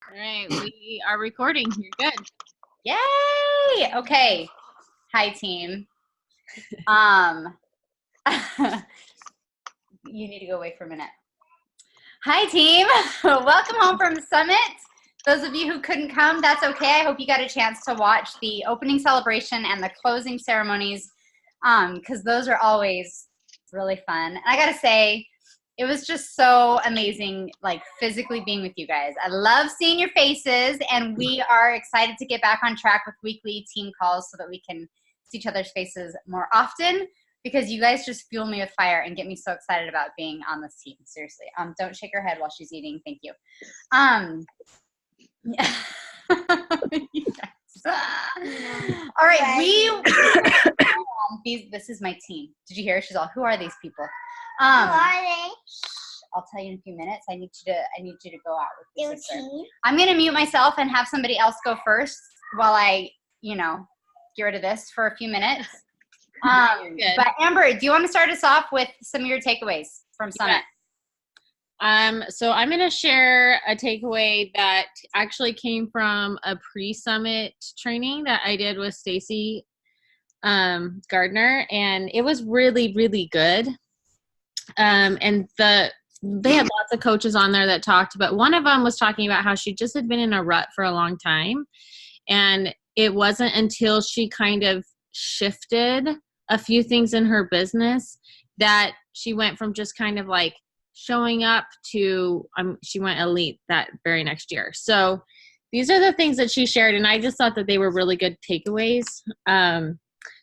All right, we are recording. You're good. Yay! Okay. Hi, team. You need to go away for a minute. Hi, team. Welcome home from the summit. Those of you who couldn't come, that's okay. I hope you got a chance to watch the opening celebration and the closing ceremonies, because those are always really fun. And I gotta say, it was just so amazing, like physically being with you guys. I love seeing your faces, and we are excited to get back on track with weekly team calls so that we can see each other's faces more often, because you guys just fuel me with fire and get me so excited about being on this team. Seriously. Don't shake her head while she's eating. Thank you. Yeah. All right, this is my team. Did you hear? She's all, who are these people? Who are they? I'll tell you in a few minutes. I need you to go out with Your your sister. team? I'm gonna mute myself and have somebody else go first while I, get rid of this for a few minutes. Good. But Amber, do you want to start us off with some of your takeaways from Summit? So I'm going to share a takeaway that actually came from a pre-summit training that I did with Stacy Gardner, and it was really, really good. And they had lots of coaches on there that talked about, one of them was talking about how she just had been in a rut for a long time. And it wasn't until she kind of shifted a few things in her business that she went from just kind of like showing up to she went elite that very next year. So these are the things that she shared, and I just thought that they were really good takeaways.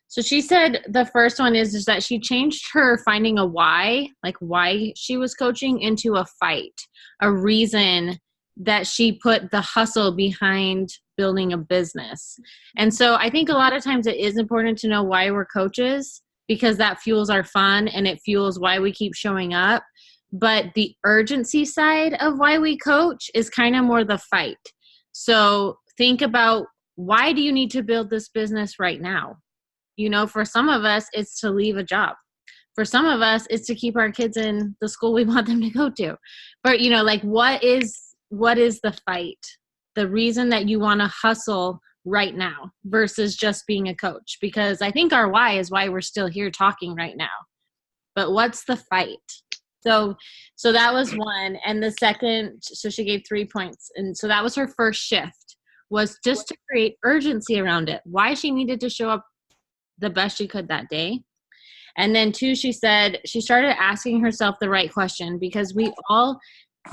So she said the first one is that she changed her finding a why, like why she was coaching, into a fight, a reason that she put the hustle behind building a business. And so I think a lot of times it is important to know why we're coaches, because that fuels our fun and it fuels why we keep showing up. But the urgency side of why we coach is kind of more the fight. So think about, why do you need to build this business right now? For some of us, it's to leave a job. For some of us, it's to keep our kids in the school we want them to go to. But, like, what is the fight? The reason that you want to hustle right now versus just being a coach? Because I think our why is why we're still here talking right now. But what's the fight? So that was one. And the second, so she gave 3 points. And so that was her first shift, was just to create urgency around it. Why she needed to show up the best she could that day. And then 2, she said she started asking herself the right question, because we all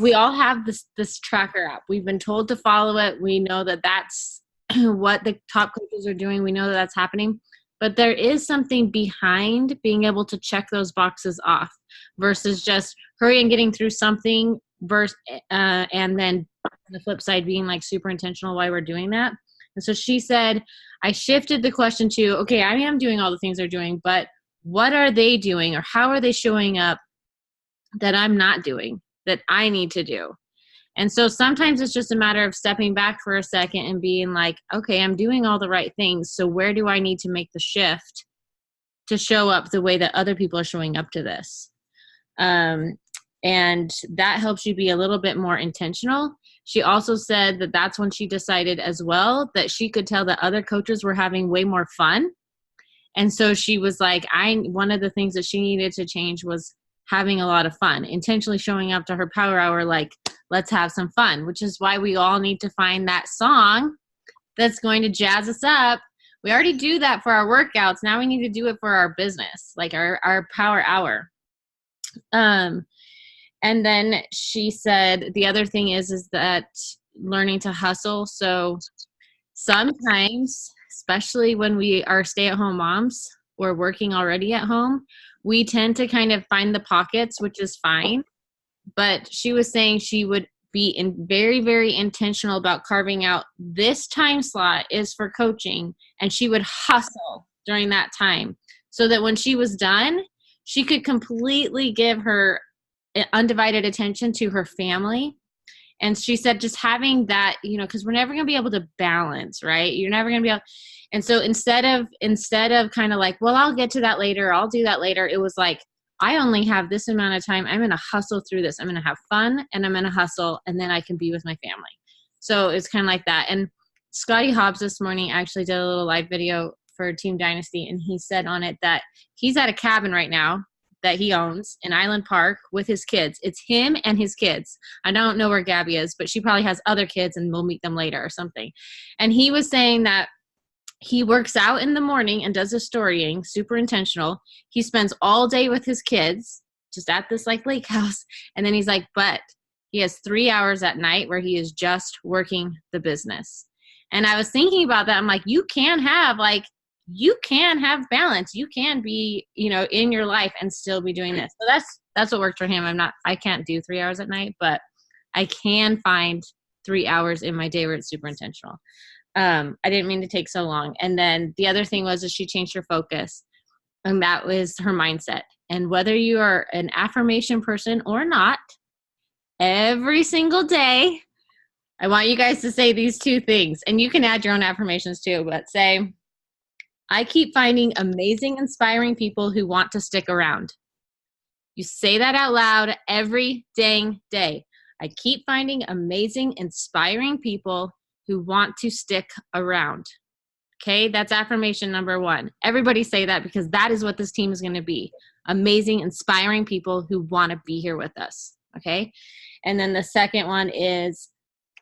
have this tracker app. We've been told to follow it. We know that that's what the top coaches are doing. We know that that's happening. But there is something behind being able to check those boxes off versus just hurry and getting through something and then the flip side being like super intentional why we're doing that. And so she said, I shifted the question to, okay, I am doing all the things they're doing, but what are they doing, or how are they showing up that I'm not doing, that I need to do? And so sometimes it's just a matter of stepping back for a second and being like, okay, I'm doing all the right things. So where do I need to make the shift to show up the way that other people are showing up to this? And that helps you be a little bit more intentional. She also said that that's when she decided as well that she could tell that other coaches were having way more fun. And so she was like, one of the things that she needed to change was having a lot of fun, intentionally showing up to her power hour like, let's have some fun, which is why we all need to find that song that's going to jazz us up. We already do that for our workouts. Now we need to do it for our business, like our power hour. And then she said the other thing is that learning to hustle. So sometimes, especially when we are stay-at-home moms or working already at home, we tend to kind of find the pockets, which is fine. But she was saying she would be very, very intentional about carving out this time slot is for coaching, and she would hustle during that time so that when she was done, she could completely give her undivided attention to her family. And she said just having that, because we're never going to be able to balance, right? You're never going to be able. And so instead of kind of like, well, I'll get to that later, I'll do that later, it was like, I only have this amount of time. I'm going to hustle through this. I'm going to have fun and I'm going to hustle, and then I can be with my family. So it's kind of like that. And Scotty Hobbs this morning actually did a little live video for Team Dynasty, and he said on it that he's at a cabin right now that he owns in Island Park with his kids. It's him and his kids. I don't know where Gabby is, but she probably has other kids and we'll meet them later or something. And he was saying that he works out in the morning and does his storying, super intentional. He spends all day with his kids just at this like lake house. And then he's like, but he has 3 hours at night where he is just working the business. And I was thinking about that. I'm like, you can have balance. You can be, in your life and still be doing this. So that's what worked for him. I can't do 3 hours at night, but I can find 3 hours in my day where it's super intentional. I didn't mean to take so long. And then the other thing was she changed her focus, and that was her mindset. And whether you are an affirmation person or not, every single day, I want you guys to say these two things, and you can add your own affirmations too, but say, I keep finding amazing, inspiring people who want to stick around. You say that out loud every dang day. I keep finding amazing, inspiring people who want to stick around. Okay, that's affirmation number 1. Everybody say that, because that is what this team is going to be. Amazing, inspiring people who want to be here with us. Okay, and then the second one is,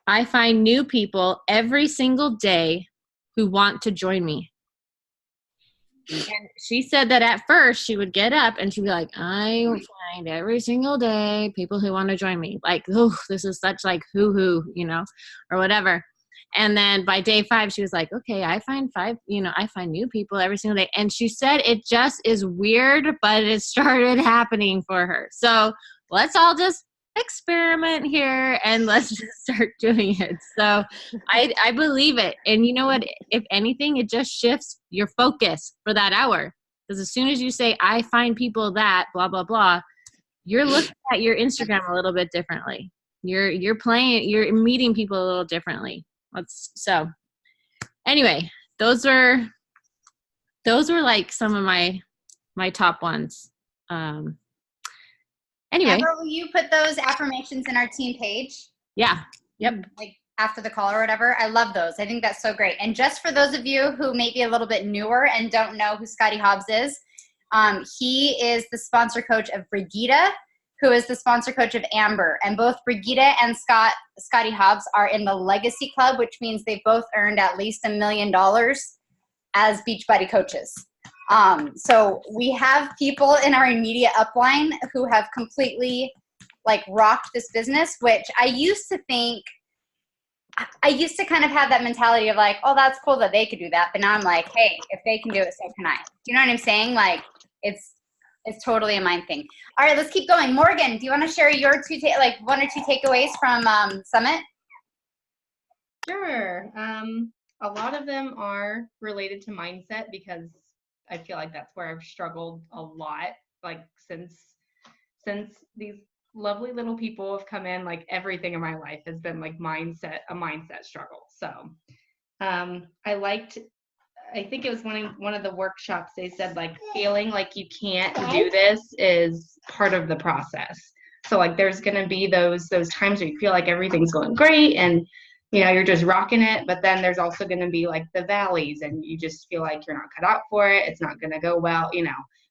I find new people every single day who want to join me. And she said that at first she would get up and she'd be like, I find every single day people who want to join me. Like, oh, this is such like hoo-hoo, or whatever. And then by day 5, she was like, okay, I find new people every single day. And she said it just is weird, but it started happening for her. So let's all just experiment here and let's just start doing it. So I believe it. And you know what? If anything, it just shifts your focus for that hour. Because as soon as you say, I find people that blah, blah, blah, you're looking at your Instagram a little bit differently. You're meeting people a little differently. So anyway, those were like some of my top ones. Anyway. Amber, will you put those affirmations in our team page? Yeah. Yep. Like after the call or whatever. I love those. I think that's so great. And just for those of you who may be a little bit newer and don't know who Scotty Hobbs is, he is the sponsor coach of Brigida, who is the sponsor coach of Amber. And both Brigida and Scotty Hobbs are in the Legacy Club, which means they both earned at least $1 million as Beachbody coaches. So we have people in our immediate upline who have completely like rocked this business, which I used to kind of have that mentality of like, oh, that's cool that they could do that. But now I'm like, hey, if they can do it, so can I. Do you know what I'm saying? Like it's totally a mind thing. All right, let's keep going. Morgan, do you want to share your 1 or 2 takeaways from Summit? Sure. A lot of them are related to mindset, because I feel like that's where I've struggled a lot. Like since these lovely little people have come in, like everything in my life has been like a mindset struggle. So I think it was one of the workshops, they said like feeling like you can't do this is part of the process. So like there's going to be those times where you feel like everything's going great and you're just rocking it, but then there's also going to be like the valleys and you just feel like you're not cut out for it. It's not going to go well,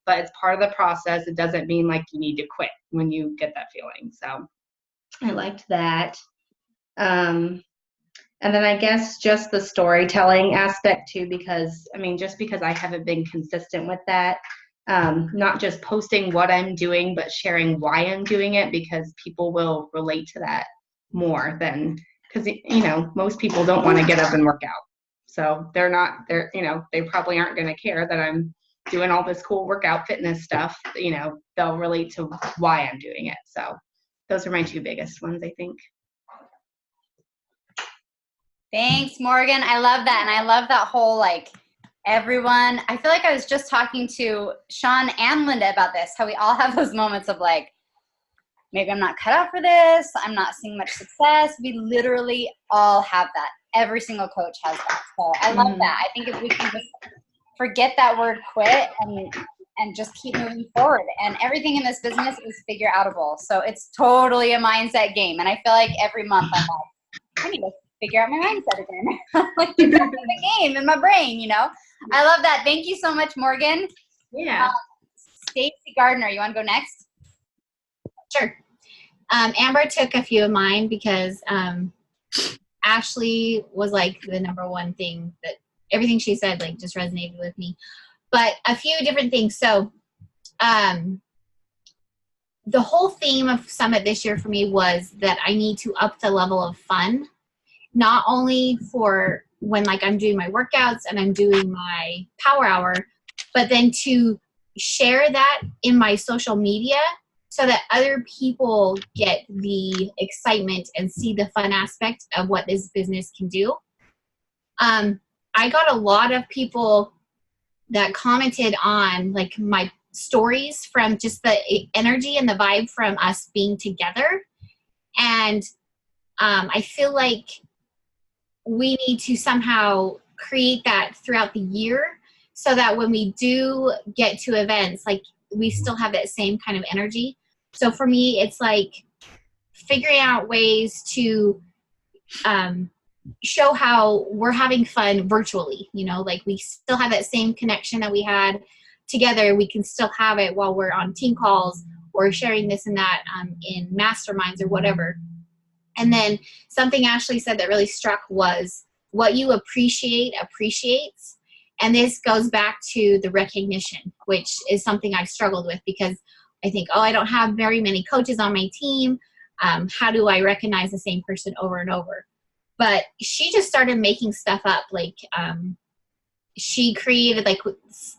but it's part of the process. It doesn't mean like you need to quit when you get that feeling. So I liked that. And then I guess just the storytelling aspect too, because just because I haven't been consistent with that, not just posting what I'm doing, but sharing why I'm doing it, because people will relate to that more than, because, most people don't want to get up and work out. So they probably aren't going to care that I'm doing all this cool workout fitness stuff. They'll relate to why I'm doing it. So those are my 2 biggest ones, I think. Thanks, Morgan. I love that. And I love that whole, like, everyone. I feel like I was just talking to Sean and Linda about this, how we all have those moments of like, maybe I'm not cut out for this. I'm not seeing much success. We literally all have that. Every single coach has that. So I love that. I think if we can just forget that word quit and just keep moving forward. And everything in this business is figure outable. So it's totally a mindset game. And I feel like every month I'm like, I need to figure out my mindset again. Like, it's back to the game in my brain, you know? I love that. Thank you so much, Morgan. Yeah. Stacy Gardner, you want to go next? Sure. Amber took a few of mine because Ashley was like the number one thing that everything she said like just resonated with me. But a few different things. So the whole theme of Summit this year for me was that I need to up the level of fun, not only for when like I'm doing my workouts and I'm doing my power hour, but then to share that in my social media so that other people get the excitement and see the fun aspect of what this business can do. I got a lot of people that commented on like my stories from just the energy and the vibe from us being together. And I feel like we need to somehow create that throughout the year so that when we do get to events, like we still have that same kind of energy. So for me, it's like figuring out ways to show how we're having fun virtually, you know, like we still have that same connection that we had together. We can still have it while we're on team calls or sharing this and that in masterminds or whatever. And then something Ashley said that really struck was what you appreciate appreciates. And this goes back to the recognition, which is something I've struggled with because I think, oh, I don't have very many coaches on my team. How do I recognize the same person over and over? But she just started making stuff up. Like she created, like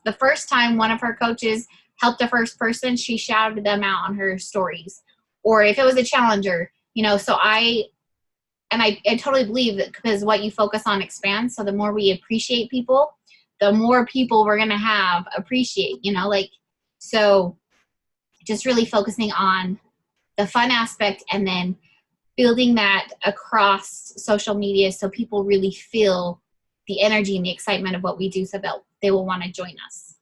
the first time one of her coaches helped a first person, she shouted them out on her stories. Or if it was a challenger, you know, so I totally believe that because what you focus on expands. So the more we appreciate people, the more people we're going to have appreciate, you know, like, so just really focusing on the fun aspect and then building that across social media so people really feel the energy and the excitement of what we do so that they will want to join us.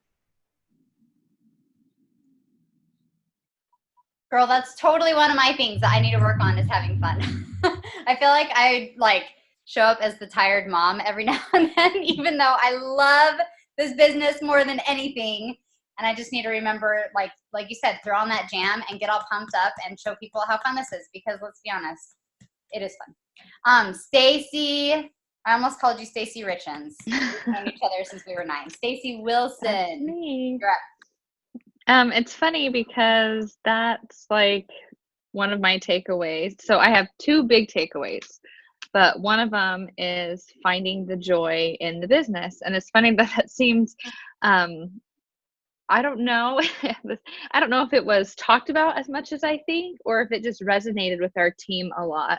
Girl, that's totally one of my things that I need to work on is having fun. I feel like I show up as the tired mom every now and then, even though I love this business more than anything. And I just need to remember, like you said, throw on that jam and get all pumped up and show people how fun this is because let's be honest, it is fun. Stacy, I almost called you Stacy Richens. We've known each other since we were 9. Stacy Wilson. That's me. You're up. It's funny because that's like one of my takeaways. So I have 2 big takeaways, but one of them is finding the joy in the business. And it's funny that it seems, I don't know. I don't know if it was talked about as much as I think, or if it just resonated with our team a lot.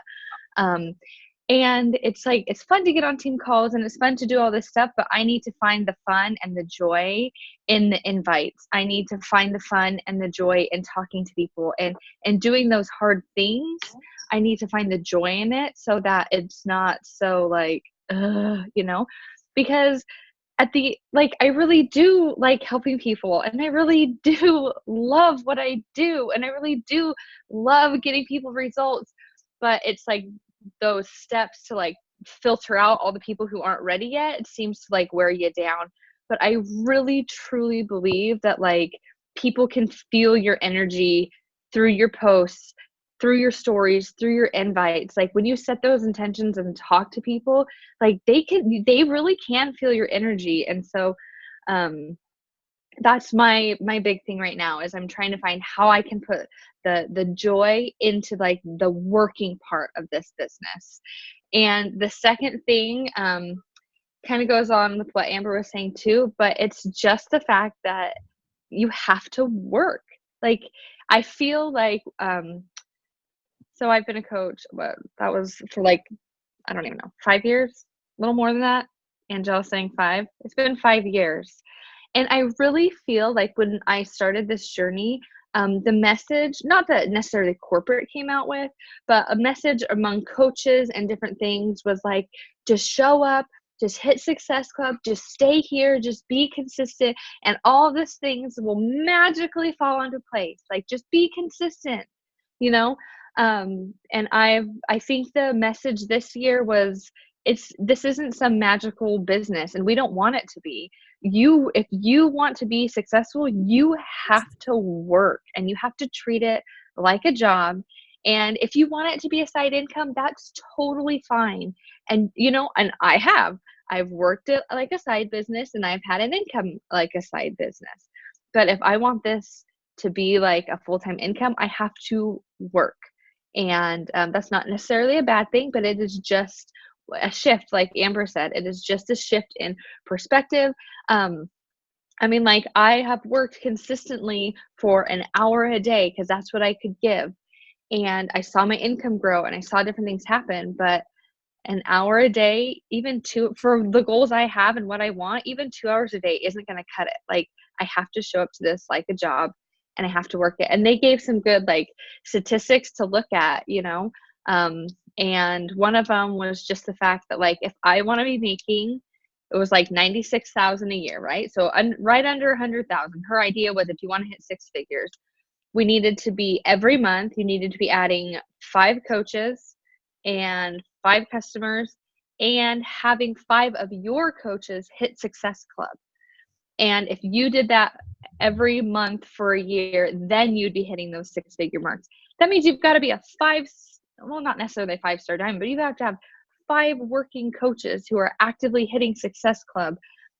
And it's like, it's fun to get on team calls and it's fun to do all this stuff, but I need to find the fun and the joy in the invites. I need to find the fun and the joy in talking to people and doing those hard things. I need to find the joy in it so that it's not so like, you know, because I really do like helping people and I really do love what I do and I really do love getting people results, but it's like those steps to like filter out all the people who aren't ready yet, it seems to like wear you down. But I really truly believe that like people can feel your energy through your posts, through your stories, through your invites. Like when you set those intentions and talk to people, like they really can feel your energy. And so that's my big thing right now is I'm trying to find how I can put the joy into like the working part of this business. And the second thing kind of goes on with what Amber was saying too, but it's just the fact that you have to work. Like I feel like so I've been a coach, but that was for like, I don't even know, 5 years, a little more than that. Angela's saying 5. It's been 5 years. And I really feel like when I started this journey, the message, not that necessarily corporate came out with, but a message among coaches and different things was like, just show up, just hit Success Club, just stay here, just be consistent, and all of these things will magically fall into place. Like, just be consistent, you know? And I think the message this year was, this isn't some magical business, and we don't want it to be. If you want to be successful, you have to work, and you have to treat it like a job. And if you want it to be a side income, that's totally fine. And and I've worked it like a side business, and I've had an income like a side business. But if I want this to be like a full-time income, I have to work. And that's not necessarily a bad thing, but it is just a shift. Like Amber said, it is just a shift in perspective. Like, I have worked consistently for an hour a day because that's what I could give. And I saw my income grow and I saw different things happen. But an hour a day, for the goals I have and what I want, even 2 hours a day isn't going to cut it. Like, I have to show up to this like a job, and I have to work it. And they gave some good like statistics to look at, and one of them was just the fact that, like, if I want to be making, it was like 96,000 a year, right? So right under 100,000. Her idea was, if you want to hit 6 figures, we needed to be, every month, you needed to be adding 5 coaches and 5 customers, and having 5 of your coaches hit Success Club. And if you did that every month for a year, then you'd be hitting those 6-figure marks. That means you've got to be a not necessarily a 5-star diamond, but you have to have 5 working coaches who are actively hitting Success Club.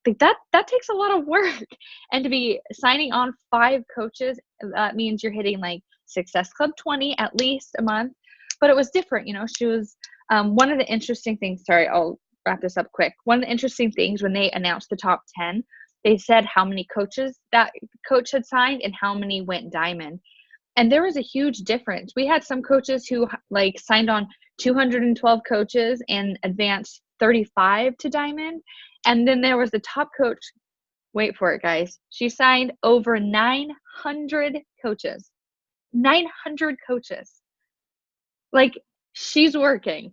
Like, that takes a lot of work. And to be signing on 5 coaches, that means you're hitting like Success Club 20 at least a month. But it was different. She was one of the interesting things. Sorry, I'll wrap this up quick. One of the interesting things, when they announced the top 10, they said how many coaches that coach had signed and how many went diamond. And there was a huge difference. We had some coaches who like signed on 212 coaches and advanced 35 to diamond. And then there was the top coach. Wait for it, guys. She signed over 900 coaches. 900 coaches. Like, she's working,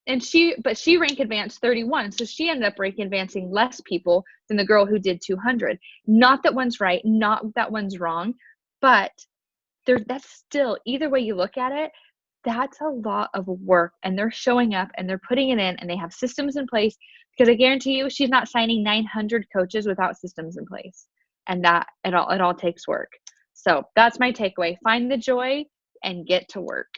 and she rank advanced 31. So she ended up rank advancing less people than the girl who did 200. Not that one's right, not that one's wrong, but that's still, either way you look at it, that's a lot of work, and they're showing up and they're putting it in, and they have systems in place, because I guarantee you she's not signing 900 coaches without systems in place, and that it all takes work. So that's my takeaway. Find the joy and get to work.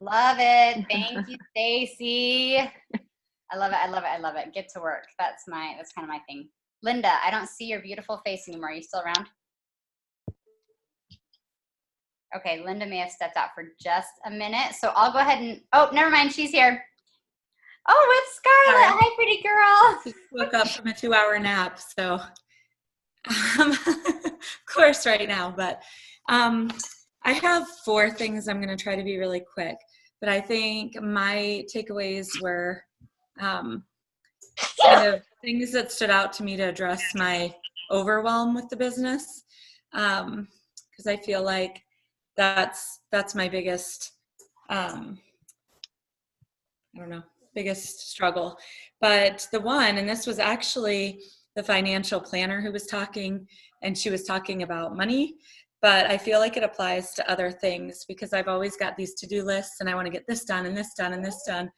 Love it. Thank you, Stacy. I love it. Get to work. That's kind of my thing. Linda, I don't see your beautiful face anymore. Are you still around? Okay, Linda may have stepped out for just a minute. So I'll go ahead and, oh, never mind. She's here. Oh, it's Scarlett. Hi, pretty girl. Just woke up from a 2-hour nap. So, of course, right now. But I have 4 things. I'm going to try to be really quick. But I think my takeaways were kind of things that stood out to me to address my overwhelm with the business. Because I feel like that's my biggest, biggest struggle. But the one, and this was actually the financial planner who was talking, and she was talking about money, but I feel like it applies to other things, because I've always got these to-do lists and I want to get this done and this done and this done.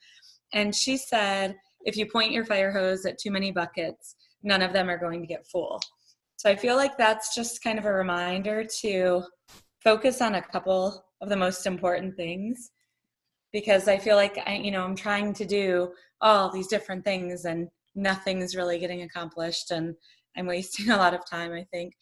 And she said, if you point your fire hose at too many buckets, none of them are going to get full. So I feel like that's just kind of a reminder to focus on a couple of the most important things, because I feel like I'm trying to do all these different things and nothing's really getting accomplished, and I'm wasting a lot of time, I think.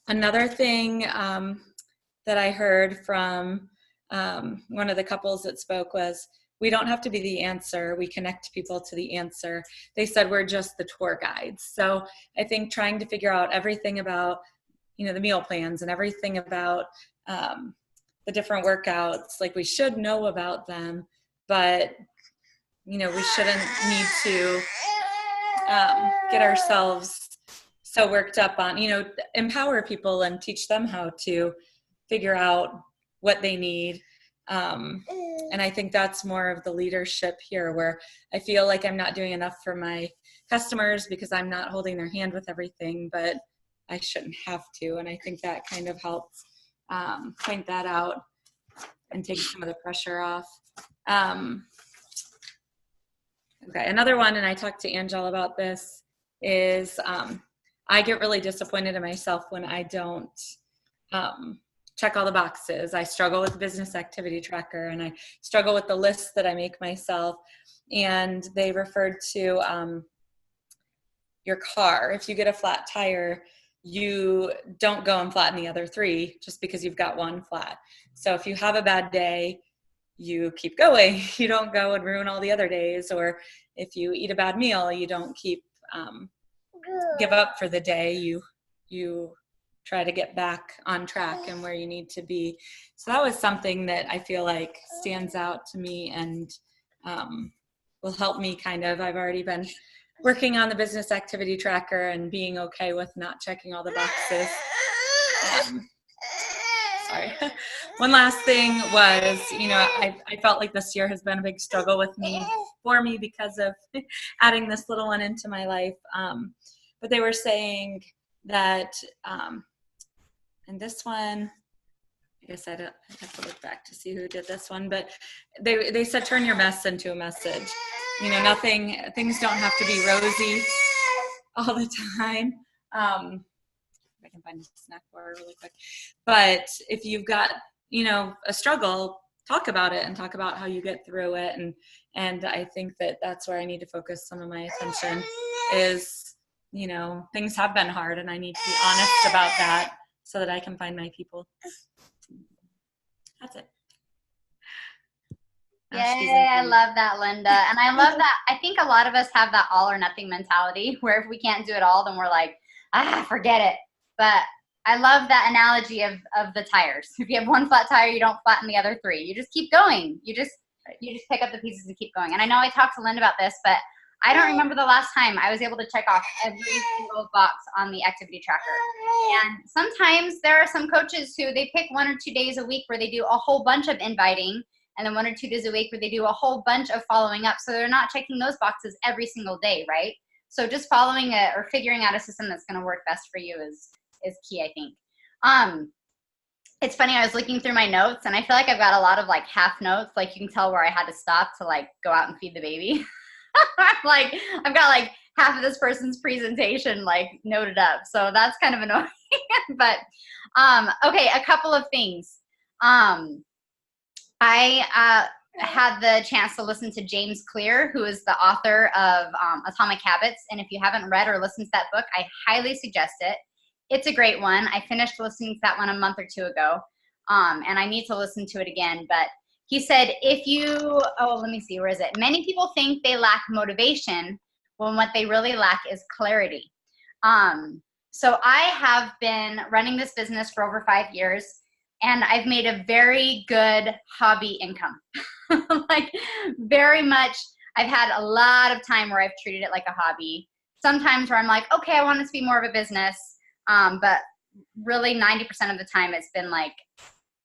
Another thing that I heard from one of the couples that spoke was, we don't have to be the answer. We connect people to the answer. They said we're just the tour guides. So I think trying to figure out everything about, the meal plans and everything about the different workouts, like, we should know about them, but, we shouldn't need to get ourselves so worked up on, empower people and teach them how to figure out what they need. And I think that's more of the leadership here, where I feel like I'm not doing enough for my customers because I'm not holding their hand with everything, but I shouldn't have to. And I think that kind of helps point that out and take some of the pressure off. Okay, another one, and I talked to Angela about this, is I get really disappointed in myself when I don't check all the boxes. I struggle with the business activity tracker, and I struggle with the lists that I make myself. And they referred to your car. If you get a flat tire, you don't go and flatten the other 3 just because you've got one flat. So if you have a bad day, you keep going. You don't go and ruin all the other days. Or if you eat a bad meal, you don't give up for the day. You try to get back on track and where you need to be. So that was something that I feel like stands out to me and will help me kind of. I've already been working on the business activity tracker and being okay with not checking all the boxes. Sorry. One last thing was, I felt like this year has been a big struggle for me because of adding this little one into my life. But they were saying that, and this one, I guess I have to look back to see who did this one, but they said, turn your mess into a message. Things don't have to be rosy all the time. If I can find a snack bar really quick. But if you've got, a struggle, talk about it and talk about how you get through it. And I think that that's where I need to focus some of my attention is, things have been hard and I need to be honest about that so that I can find my people. That's it. Yay, I love that, Linda. And I love that. I think a lot of us have that all or nothing mentality where if we can't do it all, then we're like, forget it. But I love that analogy of the tires. If you have one flat tire, you don't flatten the other 3. You just keep going. You just pick up the pieces and keep going. And I know I talked to Linda about this, but I don't remember the last time I was able to check off every single box on the activity tracker. And sometimes there are some coaches who they pick 1 or 2 days a week where they do a whole bunch of inviting, and then 1 or 2 days a week where they do a whole bunch of following up. So they're not checking those boxes every single day, right? So just following it or figuring out a system that's going to work best for you is key, I think. It's funny, I was looking through my notes and I feel like I've got a lot of like half notes. Like you can tell where I had to stop to like go out and feed the baby. Like I've got like half of this person's presentation like noted up. So that's kind of annoying. But okay, a couple of things. I had the chance to listen to James Clear, who is the author of Atomic Habits. And if you haven't read or listened to that book, I highly suggest it. It's a great one. I finished listening to that one a month or 2 ago, and I need to listen to it again. But he said, let me see, where is it? Many people think they lack motivation when what they really lack is clarity. So I have been running this business for over 5 years, and I've made a very good hobby income. Like very much, I've had a lot of time where I've treated it like a hobby. Sometimes where I'm like, okay, I want this to be more of a business. But really 90% of the time it's been like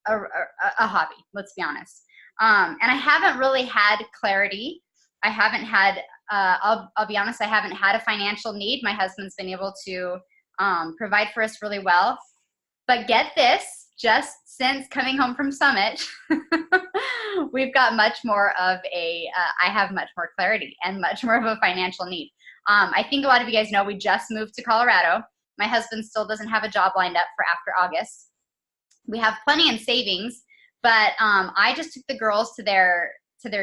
a hobby, let's be honest. And I haven't really had clarity. I haven't had, I'll be honest, I haven't had a financial need. My husband's been able to provide for us really well. But get this, just since coming home from Summit, we've got much more of I have much more clarity and much more of a financial need. I think a lot of you guys know we just moved to Colorado. My husband still doesn't have a job lined up for after August. We have plenty in savings, but I just took the girls to their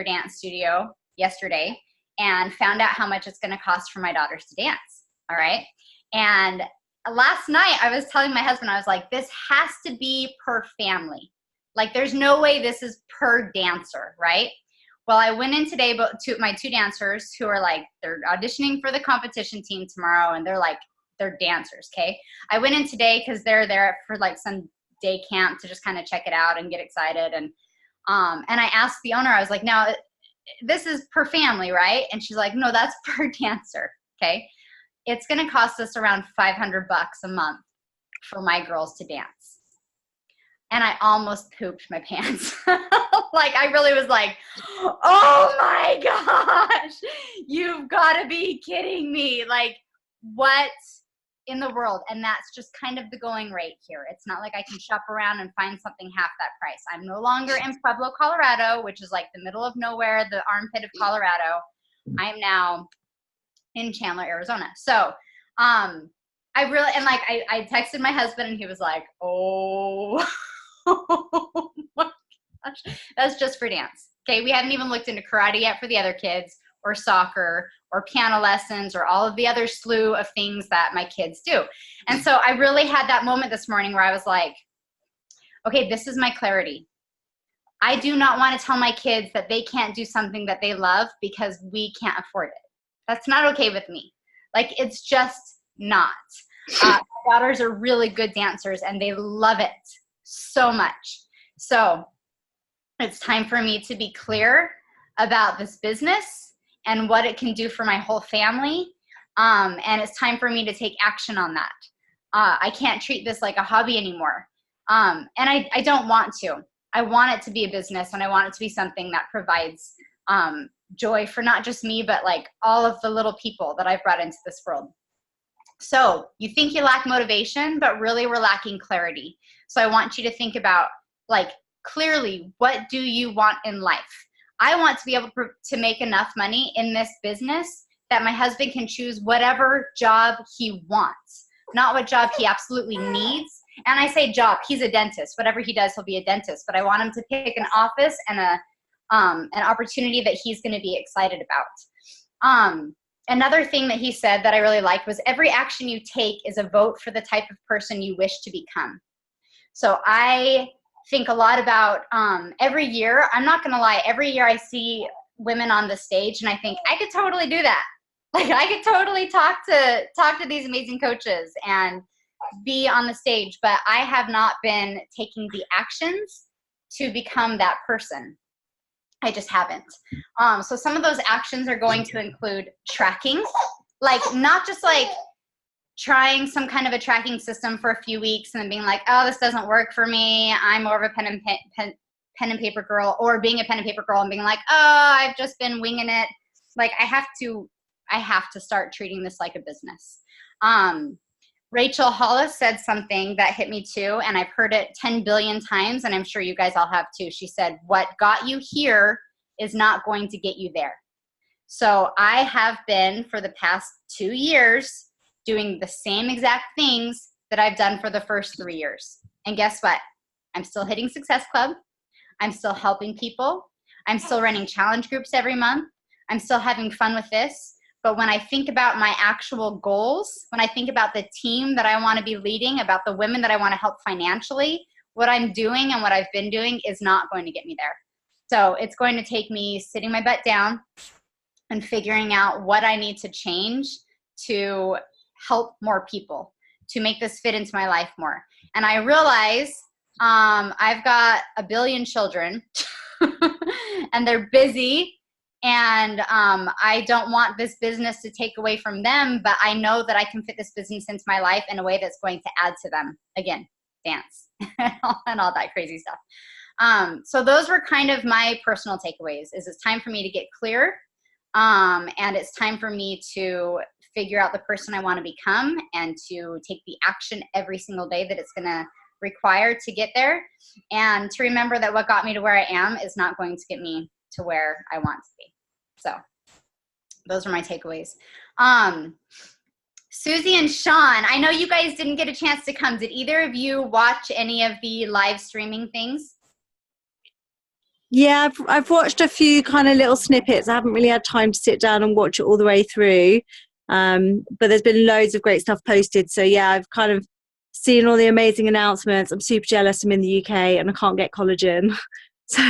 dance studio yesterday and found out how much it's going to cost for my daughters to dance. All right. And last night I was telling my husband, I was like, this has to be per family. Like there's no way this is per dancer, right? Well, I went in today, but to my 2 dancers who are like, they're auditioning for the competition team tomorrow, and they're dancers, okay? I went in today because they're there for like some day camp to just kind of check it out and get excited. And I asked the owner, I was like, now this is per family, right? And she's like, no, that's per dancer, okay? It's going to cost us around $500 a month for my girls to dance. And I almost pooped my pants. Like I really was like, oh my gosh, you've got to be kidding me. Like what in the world, and that's just kind of the going rate here. It's not like I can shop around and find something half that price. I'm no longer in Pueblo, Colorado, which is like the middle of nowhere, the armpit of Colorado. I'm now in Chandler, Arizona. So I really, and like I texted my husband and he was like, oh, my gosh, that's just for dance. Okay, we haven't even looked into karate yet for the other kids, or soccer, or piano lessons, or all of the other slew of things that my kids do. And so I really had that moment this morning where I was like, okay, this is my clarity. I do not want to tell my kids that they can't do something that they love because we can't afford it. That's not okay with me. Like, it's just not. My daughters are really good dancers and they love it so much. So it's time for me to be clear about this business and what it can do for my whole family. And it's time for me to take action on that. I can't treat this like a hobby anymore. And I don't want to. I want it to be a business, and I want it to be something that provides joy for not just me, but like all of the little people that I've brought into this world. So you think you lack motivation, but really we're lacking clarity. So I want you to think about, like, clearly, what do you want in life? I want to be able to make enough money in this business that my husband can choose whatever job he wants, not what job he absolutely needs. And I say job, he's a dentist. Whatever he does, he'll be a dentist. But I want him to pick an office and an opportunity that he's going to be excited about. Another thing that he said that I really liked was, every action you take is a vote for the type of person you wish to become. So I think a lot about every year. I'm not going to lie. Every year I see women on the stage and I think, I could totally do that. Like, I could totally talk to these amazing coaches and be on the stage, but I have not been taking the actions to become that person. I just haven't. So some of those actions are going to include tracking, like not just like trying some kind of a tracking system for a few weeks and then being like, oh, this doesn't work for me. I'm more of a pen and paper girl, or being a pen and paper girl and being like, oh, I've just been winging it. Like, I have to start treating this like a business. Rachel Hollis said something that hit me too, and I've heard it 10 billion times, and I'm sure you guys all have too. She said, what got you here is not going to get you there. So I have been, for the past 2 years, doing the same exact things that I've done for the first 3 years. And guess what? I'm still hitting Success Club. I'm still helping people. I'm still running challenge groups every month. I'm still having fun with this. But when I think about my actual goals, when I think about the team that I want to be leading, about the women that I want to help financially, what I'm doing and what I've been doing is not going to get me there. So it's going to take me sitting my butt down and figuring out what I need to change to help more people, to make this fit into my life more. And I realize I've got a billion children and they're busy. And I don't want this business to take away from them, but I know that I can fit this business into my life in a way that's going to add to them. Again, dance and all that crazy stuff. So those were kind of my personal takeaways. Is it's time for me to get clear, and it's time for me to figure out the person I want to become and to take the action every single day that it's going to require to get there, and to remember that what got me to where I am is not going to get me to where I want to be. So those are my takeaways. Susie and Sean, I know you guys didn't get a chance to come. Did either of you watch any of the live streaming things? Yeah, I've watched a few kind of little snippets. I haven't really had time to sit down and watch it all the way through. But there's been loads of great stuff posted. So yeah, I've kind of seen all the amazing announcements. I'm super jealous. I'm in the UK and I can't get collagen. So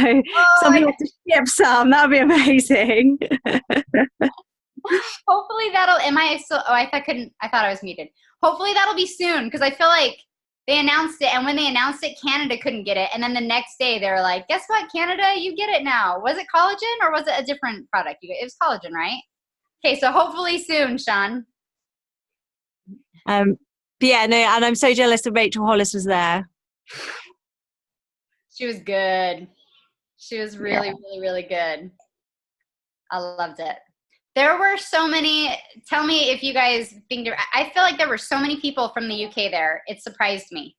somebody has to ship some. That would be amazing. Hopefully that'll, I thought I was muted. Hopefully that'll be soon, because I feel like they announced it, and when they announced it, Canada couldn't get it. And then the next day they were like, guess what, Canada, you get it now. Was it collagen or was it a different product? It was collagen, right? Okay, so hopefully soon, Sean. But yeah, no, and I'm so jealous that Rachel Hollis was there. She was good. She was really, really, really good. I loved it. There were so many. Tell me if you guys think I feel like there were so many people from the UK there. It surprised me.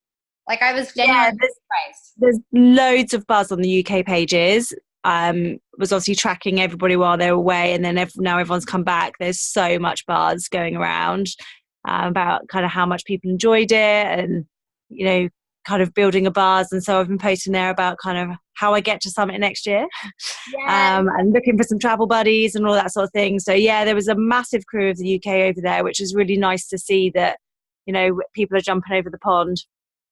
Like I was genuinely surprised. There's loads of buzz on the UK pages. Was obviously tracking everybody while they were away, and then now everyone's come back. There's so much buzz going around about kind of how much people enjoyed it, and kind of building a buzz. And so I've been posting there about kind of how I get to Summit next year, and looking for some travel buddies and all that sort of thing. So yeah, there was a massive crew of the UK over there, which is really nice to see that people are jumping over the pond.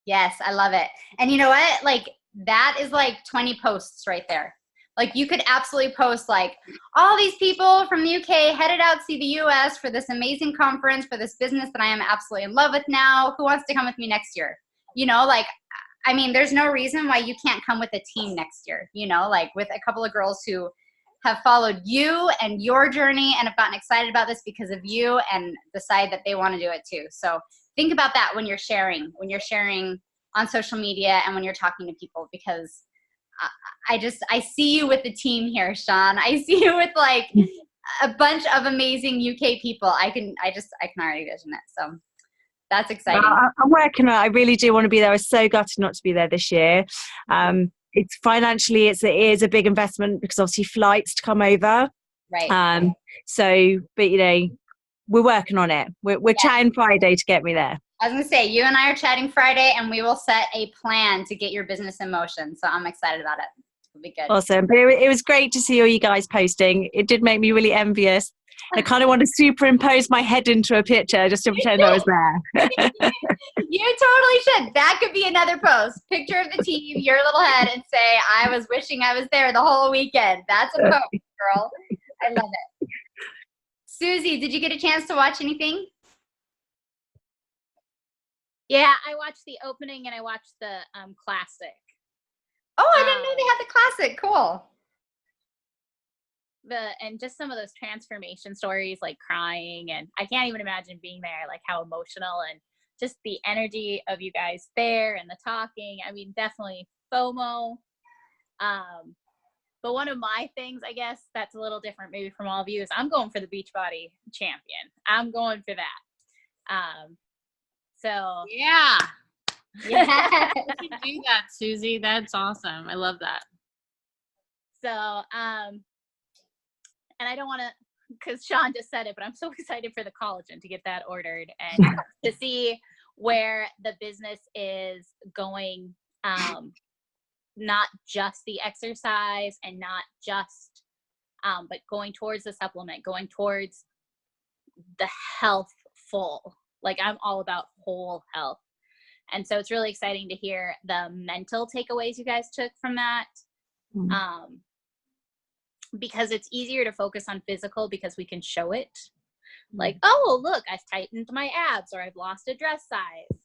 Yes, I love it. And you know what? Like that is like 20 posts right there. Like you could absolutely post like all these people from the UK headed out to see the US for this amazing conference for this business that I am absolutely in love with now. Who wants to come with me next year? Like, I mean, there's no reason why you can't come with a team next year, like with a couple of girls who have followed you and your journey and have gotten excited about this because of you and decide that they want to do it too. So think about that when you're sharing on social media and when you're talking to people, because I see you with the team here, Sean. I see you with like a bunch of amazing UK people. I can already vision it. So that's exciting. I'm working on it. I really do want to be there. I was so gutted not to be there this year. It's financially, it is a big investment because obviously flights to come over. Right. But we're working on it. We're chatting Friday to get me there. I was going to say, you and I are chatting Friday and we will set a plan to get your business in motion. So I'm excited about it. It'll be good. Awesome. But it was great to see all you guys posting. It did make me really envious. I kind of want to superimpose my head into a picture just to pretend I was there. You totally should. That could be another post. Picture of the team, your little head, and say, I was wishing I was there the whole weekend. That's a post, girl. I love it. Susie, did you get a chance to watch anything? Yeah, I watched the opening and I watched the classic. Oh, I didn't know they had the classic. Cool. And just some of those transformation stories, like crying, and I can't even imagine being there, like how emotional and just the energy of you guys there and the talking. I mean, definitely FOMO. But one of my things, I guess, that's a little different maybe from all of you is I'm going for the Beachbody champion. I'm going for that. So yeah. You can do that, Susie. That's awesome. I love that. So, and I don't want to, because Sean just said it, but I'm so excited for the collagen to get that ordered and to see where the business is going. Not just the exercise and not just, but going towards the supplement, going towards the healthful. Like I'm all about whole health. And so it's really exciting to hear the mental takeaways you guys took from that. Mm-hmm. Because it's easier to focus on physical because we can show it. Like, oh, look, I've tightened my abs or I've lost a dress size.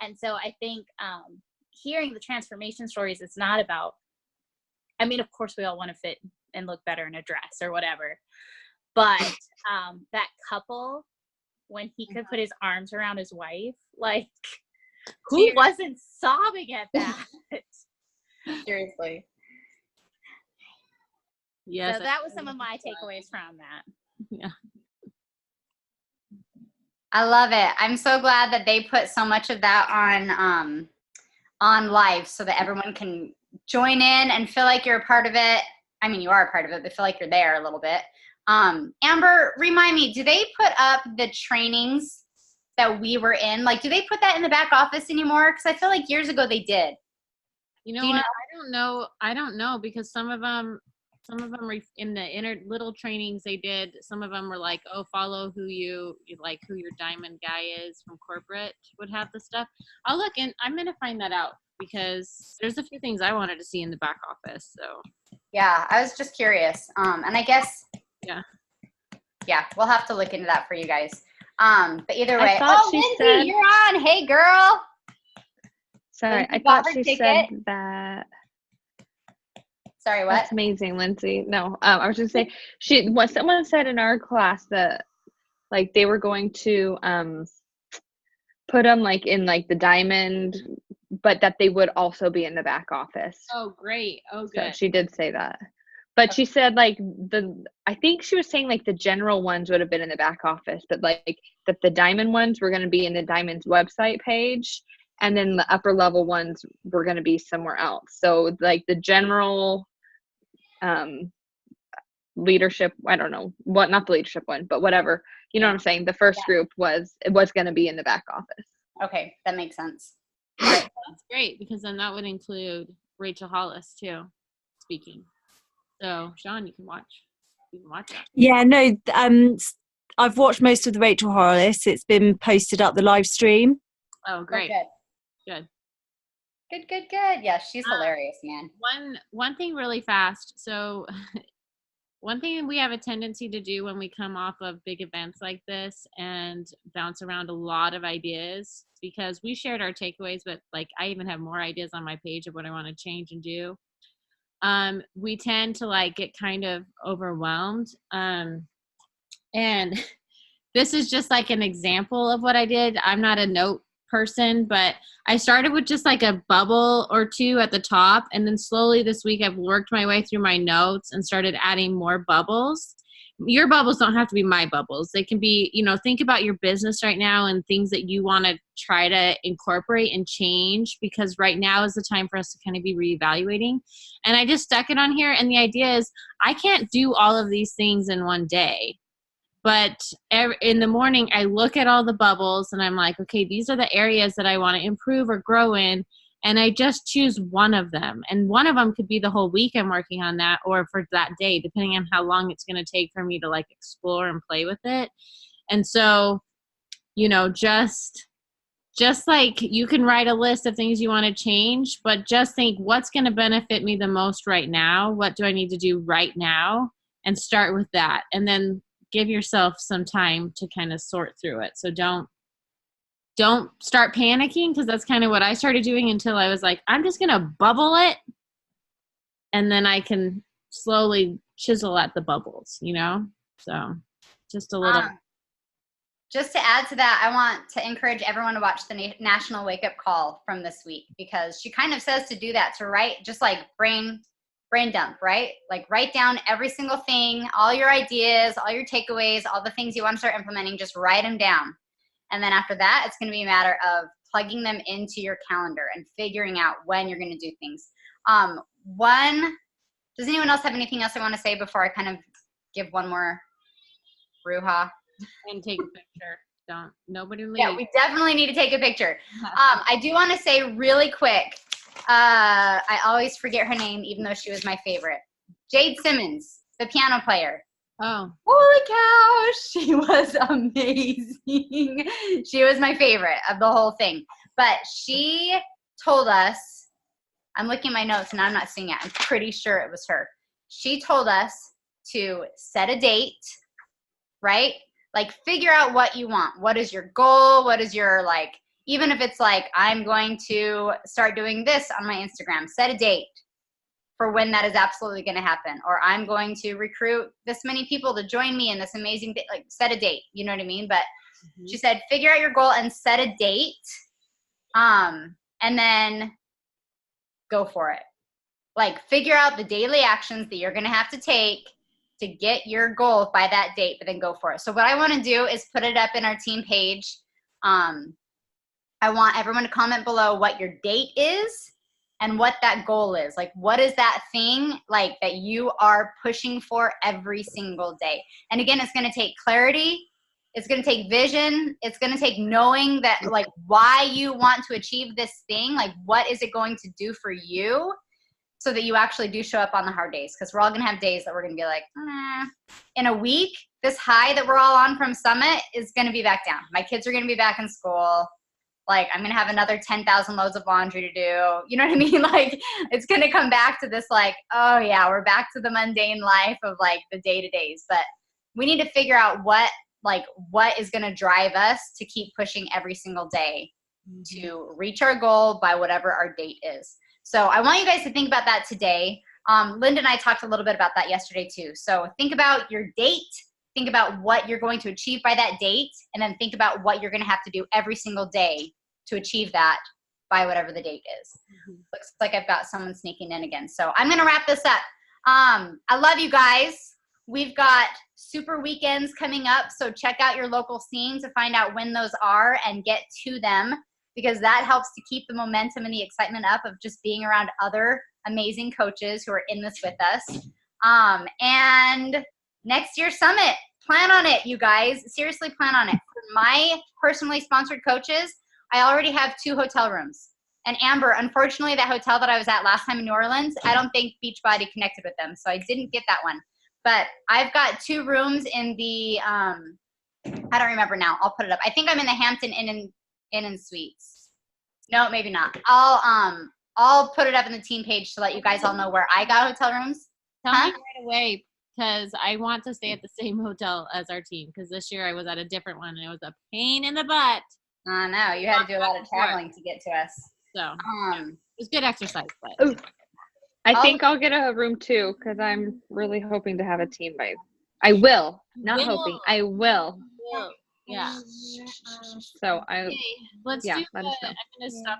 And so I think hearing the transformation stories, it's not about, I mean, of course we all want to fit and look better in a dress or whatever. But that couple, when he could put his arms around his wife, like, who wasn't sobbing at that? Seriously. Yes. So that was some of my takeaways from that. Yeah. I love it. I'm so glad that they put so much of that on live so that everyone can join in and feel like you're a part of it. I mean, you are a part of it, but feel like you're there a little bit. Amber, remind me, do they put up the trainings that we were in? Like, do they put that in the back office anymore? Because I feel like years ago they did. You know what? I don't know because some of them in the inner little trainings they did, some of them were like, oh, follow who you like, who your diamond guy is from corporate would have the stuff. I'll look and I'm going to find that out because there's a few things I wanted to see in the back office. So yeah, I was just curious. And I guess, yeah, we'll have to look into that for you guys. But either way, Lindsay, said, you're on. Hey girl. Sorry, I thought she said that. Sorry, what? That's amazing, Lindsay. No, I was just saying someone said in our class that like they were going to put them like in like the diamond, but that they would also be in the back office. Oh, great. Oh, good. So she did say that. But she said like I think she was saying like the general ones would have been in the back office, but like that the diamond ones were going to be in the Diamond's website page, and then the upper level ones were going to be somewhere else. So like the general leadership, I don't know what, not the leadership one, but whatever, you know what I'm saying? The first group was going to be in the back office. Okay, that makes sense. That's great, because then that would include Rachel Hollis too, speaking. So Sean, you can watch that. Yeah, no, I've watched most of the Rachel Hollis. It's been posted up the live stream. Oh, great. Good. Good. Yeah, she's hilarious, man. One thing really fast. So one thing we have a tendency to do when we come off of big events like this and bounce around a lot of ideas, because we shared our takeaways, but like I even have more ideas on my page of what I want to change and do. We tend to like get kind of overwhelmed. And this is just like an example of what I did. I'm not a note person, but I started with just like a bubble or two at the top, and then slowly this week I've worked my way through my notes and started adding more bubbles. Your bubbles don't have to be my bubbles. They can be, think about your business right now and things that you want to try to incorporate and change, because right now is the time for us to kind of be reevaluating. And I just stuck it on here, and the idea is I can't do all of these things in one day. But in the morning, I look at all the bubbles and I'm like, okay, these are the areas that I want to improve or grow in. And I just choose one of them. And one of them could be the whole week I'm working on that, or for that day, depending on how long it's going to take for me to like explore and play with it. And so, just like you can write a list of things you want to change, but just think what's going to benefit me the most right now? What do I need to do right now? And start with that. And then give yourself some time to kind of sort through it. So don't start panicking, because that's kind of what I started doing until I was like, I'm just going to bubble it. And then I can slowly chisel at the bubbles, So just a little. Just to add to that, I want to encourage everyone to watch the National Wake Up Call from this week, because she kind of says to do that, to write, just like brain dump, right? Like write down every single thing, all your ideas, all your takeaways, all the things you want to start implementing, just write them down. And then after that, it's going to be a matter of plugging them into your calendar and figuring out when you're going to do things. Does anyone else have anything else I want to say before I kind of give one more brouhaha? And take a picture. Nobody leave. Yeah, we definitely need to take a picture. I do want to say really quick, I always forget her name, even though she was my favorite. Jade Simmons, the piano player. Oh. Holy cow, she was amazing. She was my favorite of the whole thing. But she told us, I'm looking at my notes and I'm not seeing it. I'm pretty sure it was her. She told us to set a date, right? Like figure out what you want. What is your goal? What is your even if it's like, I'm going to start doing this on my Instagram, set a date for when that is absolutely going to happen. Or I'm going to recruit this many people to join me in this amazing thing, set a date, you know what I mean? But she said, figure out your goal and set a date, and then go for it. Figure out the daily actions that you're going to have to take to get your goal by that date, but then go for it. So what I want to do is put it up in our team page. I want everyone to comment below what your date is and what that goal is. What is that thing that you are pushing for every single day? And again, it's going to take clarity. It's going to take vision. It's going to take knowing that why you want to achieve this thing. What is it going to do for you, so that you actually do show up on the hard days? Because we're all going to have days that we're going to be like, in a week, this high that we're all on from Summit is going to be back down. My kids are going to be back in school. I'm going to have another 10,000 loads of laundry to do. You know what I mean? It's going to come back to this oh yeah, we're back to the mundane life of the day-to-days. But we need to figure out what is going to drive us to keep pushing every single day to reach our goal by whatever our date is. So I want you guys to think about that today. Linda and I talked a little bit about that yesterday too. So think about your date, think about what you're going to achieve by that date, and then think about what you're going to have to do every single day to achieve that by whatever the date is. Looks like I've got someone sneaking in again. So I'm going to wrap this up. I love you guys. We've got super weekends coming up, so check out your local scene to find out when those are and get to them, because that helps to keep the momentum and the excitement up of just being around other amazing coaches who are in this with us. And next year's summit, plan on it, you guys. Seriously, plan on it. For my personally sponsored coaches, I already have 2 hotel rooms. And Amber, unfortunately, that hotel that I was at last time in New Orleans, I don't think Beachbody connected with them, so I didn't get that one. But I've got 2 rooms in the, I don't remember now. I'll put it up. I think I'm in the Hampton Inn and Suites. No, maybe not. I'll put it up in the team page to let you guys all know where I got hotel rooms. Tell me right away, because I want to stay at the same hotel as our team, because this year I was at a different one and it was a pain in the butt. I know. You had to do a lot of traveling to get to us. So it was good exercise. But Ooh, I think I'll get a room too, because I'm really hoping to have a team by. I will, not hoping. I will. yeah. So Okay, let's do. let us know. I'm gonna stop.